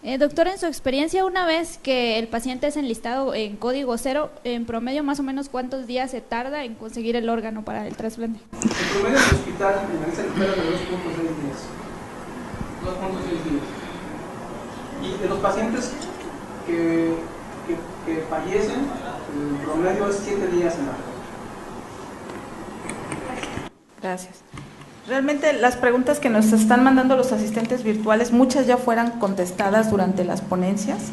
Doctor, en su experiencia, una vez que el paciente es enlistado en código 0, en promedio más o menos ¿cuántos días se tarda en conseguir el órgano para el trasplante? En promedio del hospital en esta espera de 2.6 días. 2.6 días. Y de los pacientes que fallecen, el promedio es 7 días en la. Gracias. Realmente las preguntas que nos están mandando los asistentes virtuales, muchas ya fueran contestadas durante las ponencias.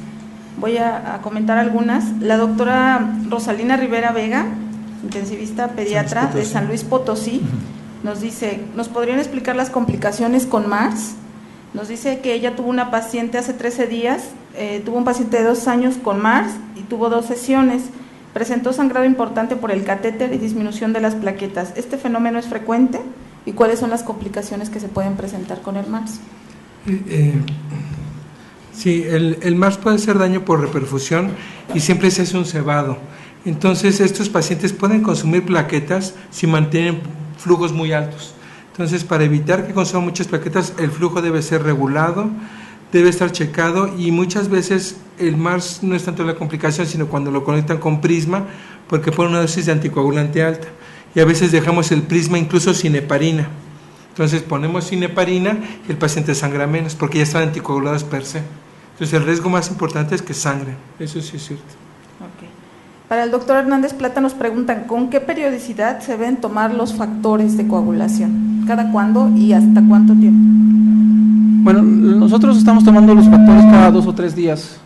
Voy a comentar algunas. La doctora Rosalina Rivera Vega, intensivista pediatra de San Luis Potosí, nos dice, ¿nos podrían explicar las complicaciones con MARS? Nos dice que ella tuvo una paciente hace 13 días, tuvo un paciente de 2 años con MARS y tuvo 2 sesiones. Presentó sangrado importante por el catéter y disminución de las plaquetas. ¿Este fenómeno es frecuente? ¿Y cuáles son las complicaciones que se pueden presentar con el MARS? Sí, el MARS puede ser daño por reperfusión y siempre se hace un cebado. Entonces, estos pacientes pueden consumir plaquetas si mantienen flujos muy altos. Entonces, para evitar que consuman muchas plaquetas, el flujo debe ser regulado, debe estar checado y muchas veces el MARS no es tanto la complicación, sino cuando lo conectan con prisma, porque pone una dosis de anticoagulante alta. Y a veces dejamos el prisma incluso sin heparina. Entonces ponemos sin heparina y el paciente sangra menos porque ya están anticoagulados per se. Entonces el riesgo más importante es que sangren, eso sí es cierto. Okay. Para el doctor Hernández Plata nos preguntan, ¿con qué periodicidad se deben tomar los factores de coagulación? ¿Cada cuándo y hasta cuánto tiempo? Bueno, nosotros estamos tomando los factores cada 2 o 3 días.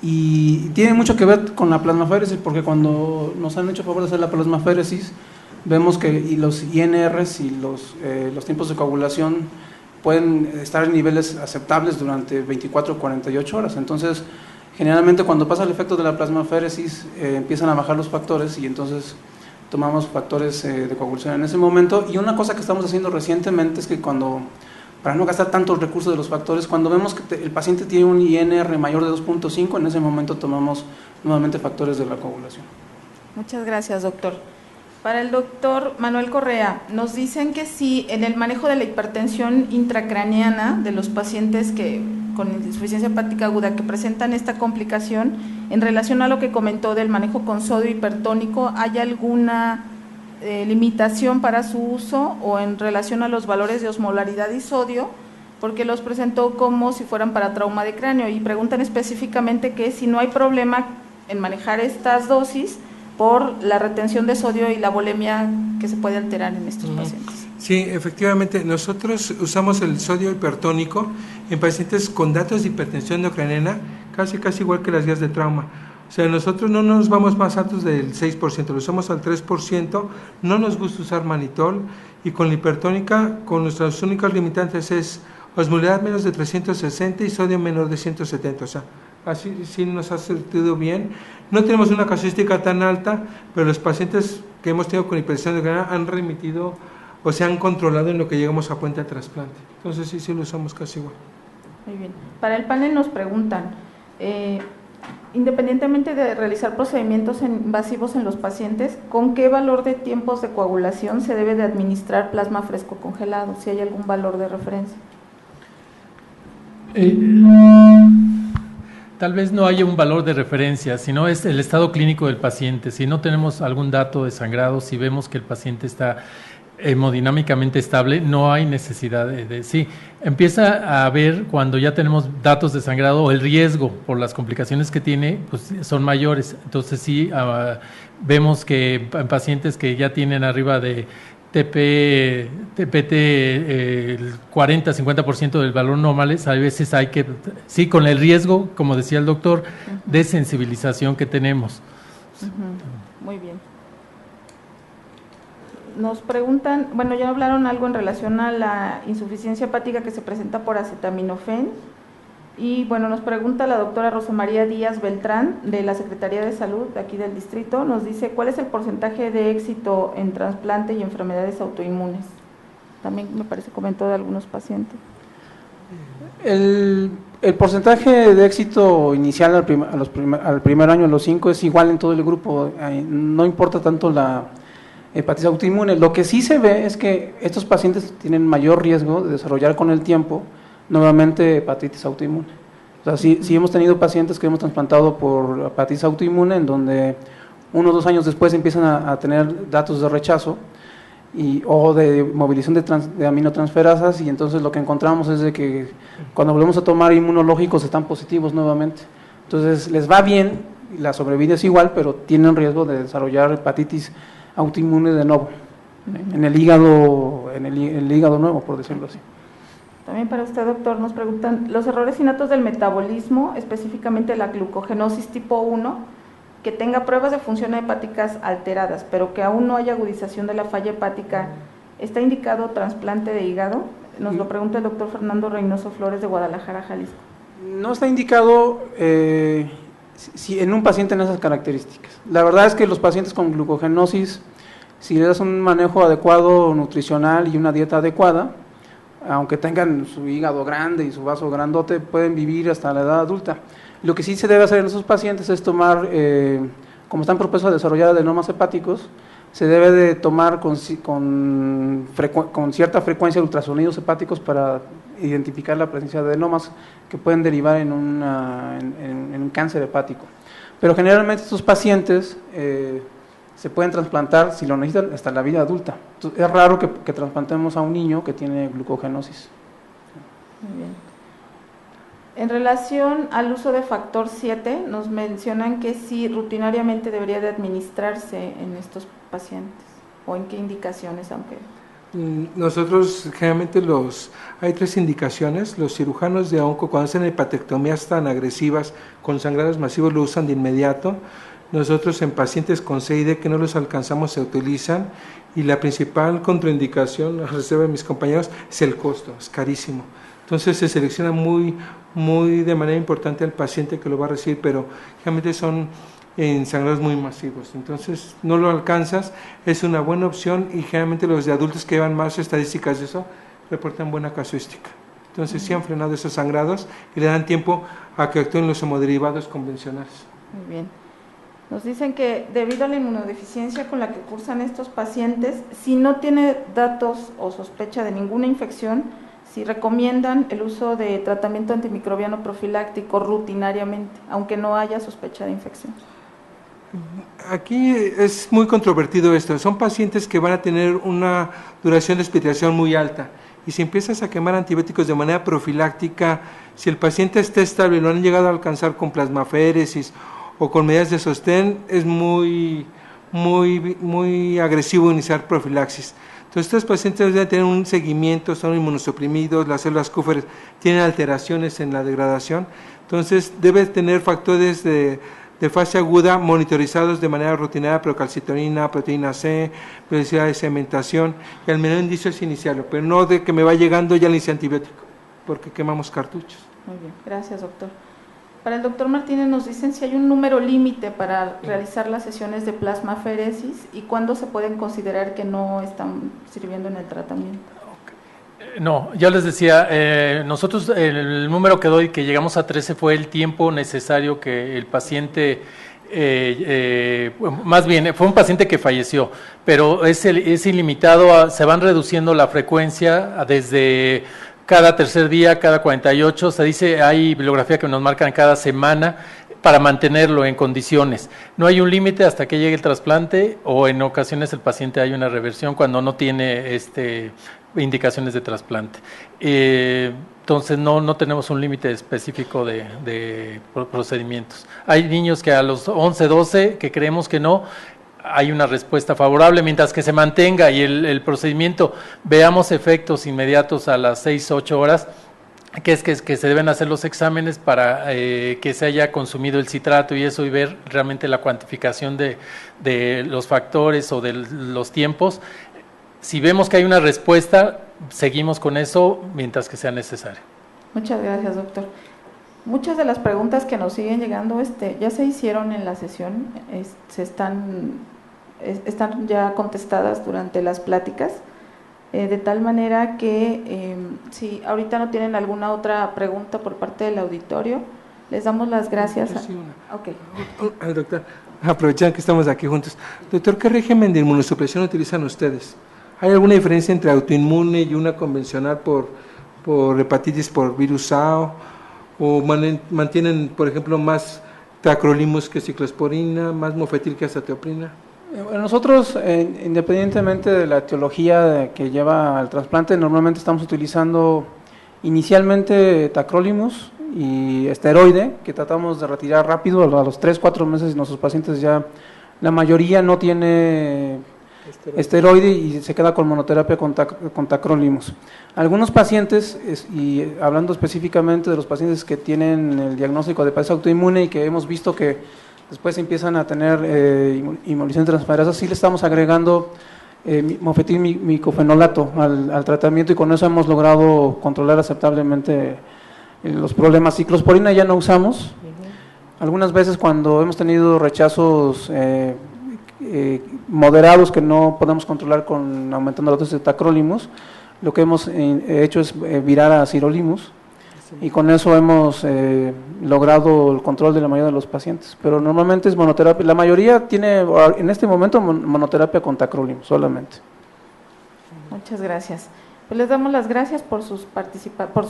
Y tiene mucho que ver con la plasmaféresis, porque cuando nos han hecho favor de hacer la plasmaféresis, vemos que los INRs y los tiempos de coagulación pueden estar en niveles aceptables durante 24 o 48 horas. Entonces, generalmente cuando pasa el efecto de la plasmaféresis, empiezan a bajar los factores y entonces tomamos factores de coagulación en ese momento. Y una cosa que estamos haciendo recientemente es que para no gastar tantos recursos de los factores, cuando vemos que el paciente tiene un INR mayor de 2.5, en ese momento tomamos nuevamente factores de la coagulación. Muchas gracias, doctor. Para el doctor Manuel Correa, nos dicen que sí, en el manejo de la hipertensión intracraneana de los pacientes con insuficiencia hepática aguda que presentan esta complicación, en relación a lo que comentó del manejo con sodio hipertónico, ¿hay alguna limitación para su uso o en relación a los valores de osmolaridad y sodio? Porque los presentó como si fueran para trauma de cráneo y preguntan específicamente que si no hay problema en manejar estas dosis por la retención de sodio y la volemia que se puede alterar en estos pacientes. Sí, efectivamente, nosotros usamos el sodio hipertónico en pacientes con datos de hipertensión neocraniana, casi igual que las guías de trauma. O sea, nosotros no nos vamos más altos del 6%, lo usamos al 3%, no nos gusta usar manitol y con la hipertónica, con nuestras únicas limitantes es osmolaridad menos de 360 y sodio menor de 170, o sea, así sí nos ha sentido bien. No tenemos una casuística tan alta, pero los pacientes que hemos tenido con hipertensión neocraniana han remitido o se han controlado en lo que llegamos a puente de trasplante. Entonces sí lo usamos casi igual. Muy bien. Para el panel nos preguntan, independientemente de realizar procedimientos invasivos en los pacientes, ¿con qué valor de tiempos de coagulación se debe de administrar plasma fresco congelado? Si hay algún valor de referencia. Tal vez no haya un valor de referencia, sino es el estado clínico del paciente. Si no tenemos algún dato de sangrado, si vemos que el paciente está hemodinámicamente estable, no hay necesidad sí, empieza a ver cuando ya tenemos datos de sangrado o el riesgo por las complicaciones que tiene, pues son mayores. Entonces sí, vemos que en pacientes que ya tienen arriba de TPT el 40-50% del valor normales, a veces hay que, sí, con el riesgo, como decía el doctor, de sensibilización que tenemos. Muy bien. Nos preguntan, bueno, ya hablaron algo en relación a la insuficiencia hepática que se presenta por acetaminofén y bueno, nos pregunta la doctora Rosa María Díaz Beltrán de la Secretaría de Salud de aquí del distrito, nos dice ¿cuál es el porcentaje de éxito en trasplante y enfermedades autoinmunes? También me parece comentó de algunos pacientes. El porcentaje de éxito inicial al primer año, a los 5, es igual en todo el grupo, no importa tanto la hepatitis autoinmune. Lo que sí se ve es que estos pacientes tienen mayor riesgo de desarrollar con el tiempo nuevamente hepatitis autoinmune. O sea, sí hemos tenido pacientes que hemos trasplantado por hepatitis autoinmune, en donde 1 o 2 años después empiezan a tener datos de rechazo o de movilización de aminotransferasas, y entonces lo que encontramos es de que cuando volvemos a tomar inmunológicos están positivos nuevamente. Entonces les va bien, la sobrevida es igual, pero tienen riesgo de desarrollar hepatitis autoinmune de nuevo, en el hígado nuevo, por decirlo así. También para usted, doctor, nos preguntan, los errores innatos del metabolismo, específicamente la glucogenosis tipo 1, que tenga pruebas de función hepáticas alteradas, pero que aún no haya agudización de la falla hepática, ¿está indicado trasplante de hígado? Nos lo pregunta el doctor Fernando Reynoso Flores de Guadalajara, Jalisco. No está indicado si en un paciente en esas características. La verdad es que los pacientes con glucogenosis, si le das un manejo adecuado nutricional y una dieta adecuada, aunque tengan su hígado grande y su vaso grandote, pueden vivir hasta la edad adulta. Lo que sí se debe hacer en esos pacientes es tomar, como están propensos a desarrollar adenomas hepáticos, se debe de tomar con cierta frecuencia ultrasonidos hepáticos para identificar la presencia de adenomas que pueden derivar en un cáncer hepático. Pero generalmente estos pacientes se pueden trasplantar, si lo necesitan, hasta la vida adulta. Entonces, es raro que trasplantemos a un niño que tiene glucogenosis. Muy bien. En relación al uso de factor 7, nos mencionan que sí rutinariamente debería de administrarse en estos pacientes, o en qué indicaciones, aunque... Nosotros generalmente hay 3 indicaciones. Los cirujanos de onco, cuando hacen hepatectomías tan agresivas con sangrados masivos, lo usan de inmediato. Nosotros en pacientes con CID que no los alcanzamos se utilizan, y la principal contraindicación, a reserva de mis compañeros, es el costo, es carísimo. Entonces se selecciona muy de manera importante al paciente que lo va a recibir, pero realmente son en sangrados muy masivos. Entonces no lo alcanzas, es una buena opción, y generalmente los de adultos que llevan más estadísticas de eso reportan buena casuística. Entonces sí han frenado esos sangrados y le dan tiempo a que actúen los hemoderivados convencionales. Muy bien. Nos dicen que debido a la inmunodeficiencia con la que cursan estos pacientes, si no tiene datos o sospecha de ninguna infección, si recomiendan el uso de tratamiento antimicrobiano profiláctico rutinariamente, aunque no haya sospecha de infección. Aquí es muy controvertido esto. Son pacientes que van a tener una duración de hospitalización muy alta, y si empiezas a quemar antibióticos de manera profiláctica, si el paciente está estable y lo han llegado a alcanzar con plasmaféresis o con medidas de sostén, es muy agresivo iniciar profilaxis. Entonces estos pacientes deben tener un seguimiento, son inmunosuprimidos, las células Kupffer tienen alteraciones en la degradación, entonces debe tener factores de fase aguda monitorizados de manera rutinaria, procalcitonina, proteína C, velocidad de cementación, y al menor indicio es iniciarlo, pero no de que me va llegando ya el inicio antibiótico, porque quemamos cartuchos. Muy bien, gracias, doctor. Para el doctor Martínez nos dicen si hay un número límite para realizar las sesiones de plasmaféresis y cuándo se pueden considerar que no están sirviendo en el tratamiento. No, ya les decía, nosotros el número que doy, que llegamos a 13, fue el tiempo necesario que el paciente, más bien, fue un paciente que falleció, pero es ilimitado, se van reduciendo la frecuencia desde cada tercer día, cada 48, se dice, hay bibliografía que nos marcan cada semana para mantenerlo en condiciones. No hay un límite hasta que llegue el trasplante, o en ocasiones el paciente hay una reversión cuando no tiene indicaciones de trasplante. Entonces no tenemos un límite específico de procedimientos. Hay niños que a los 11, 12, que creemos que no, hay una respuesta favorable, mientras que se mantenga y el procedimiento veamos efectos inmediatos a las 6, 8 horas, que se deben hacer los exámenes para que se haya consumido el citrato y eso, y ver realmente la cuantificación de los factores o de los tiempos. Si vemos que hay una respuesta, seguimos con eso mientras que sea necesario. Muchas gracias, doctor. Muchas de las preguntas que nos siguen llegando ya se hicieron en la sesión, están ya contestadas durante las pláticas, de tal manera que si ahorita no tienen alguna otra pregunta por parte del auditorio, les damos las gracias. Sí, una. Okay. Doctor, aprovechando que estamos aquí juntos, doctor, ¿qué régimen de inmunosupresión utilizan ustedes? ¿Hay alguna diferencia entre autoinmune y una convencional por por hepatitis por virus A, o mantienen, por ejemplo, más tacrolimus que ciclosporina, más mofetil que azathioprina. Bueno, nosotros, independientemente de la etiología que lleva al trasplante, normalmente estamos utilizando inicialmente tacrolimus y esteroide, que tratamos de retirar rápido, a los 3-4 meses nuestros pacientes ya, la mayoría no tiene esteroide y se queda con monoterapia con tacrolimus. Algunos pacientes, y hablando específicamente de los pacientes que tienen el diagnóstico de hepatitis autoinmune y que hemos visto que después empiezan a tener inmunización transferasa, sí le estamos agregando mofetil micofenolato al tratamiento y con eso hemos logrado controlar aceptablemente los problemas. Ciclosporina ya no usamos. Algunas veces cuando hemos tenido rechazos moderados que no podemos controlar con aumentando la dosis de tacrolimus, lo que hemos hecho es virar a sirolimus y con eso hemos logrado el control de la mayoría de los pacientes, pero normalmente es monoterapia, la mayoría tiene en este momento monoterapia con tacrolimus solamente. Muchas gracias. Pues les damos las gracias por su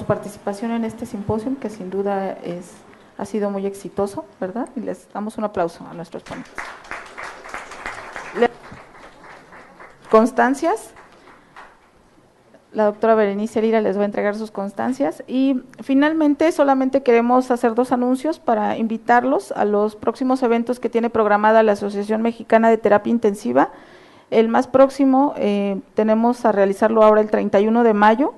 participación en este simposio, que sin duda ha sido muy exitoso, ¿verdad? Y les damos un aplauso a nuestros ponentes. Constancias. La doctora Berenice Lira les va a entregar sus constancias y finalmente solamente queremos hacer 2 anuncios para invitarlos a los próximos eventos que tiene programada la Asociación Mexicana de Terapia Intensiva. El más próximo tenemos a realizarlo ahora el 31 de mayo,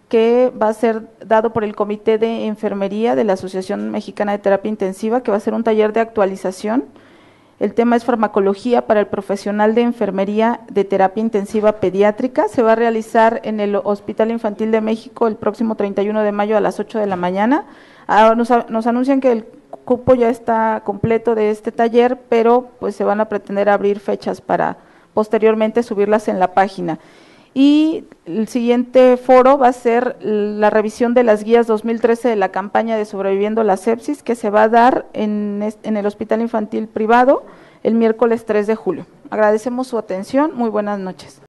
que va a ser dado por el Comité de Enfermería de la Asociación Mexicana de Terapia Intensiva, que va a ser un taller de actualización. El tema es farmacología para el profesional de enfermería de terapia intensiva pediátrica. Se va a realizar en el Hospital Infantil de México el próximo 31 de mayo a las 8 de la mañana. Nos anuncian que el cupo ya está completo de este taller, pero pues se van a pretender abrir fechas para posteriormente subirlas en la página. Y el siguiente foro va a ser la revisión de las guías 2013 de la campaña de Sobreviviendo la Sepsis, que se va a dar en el Hospital Infantil Privado el miércoles 3 de julio. Agradecemos su atención, muy buenas noches.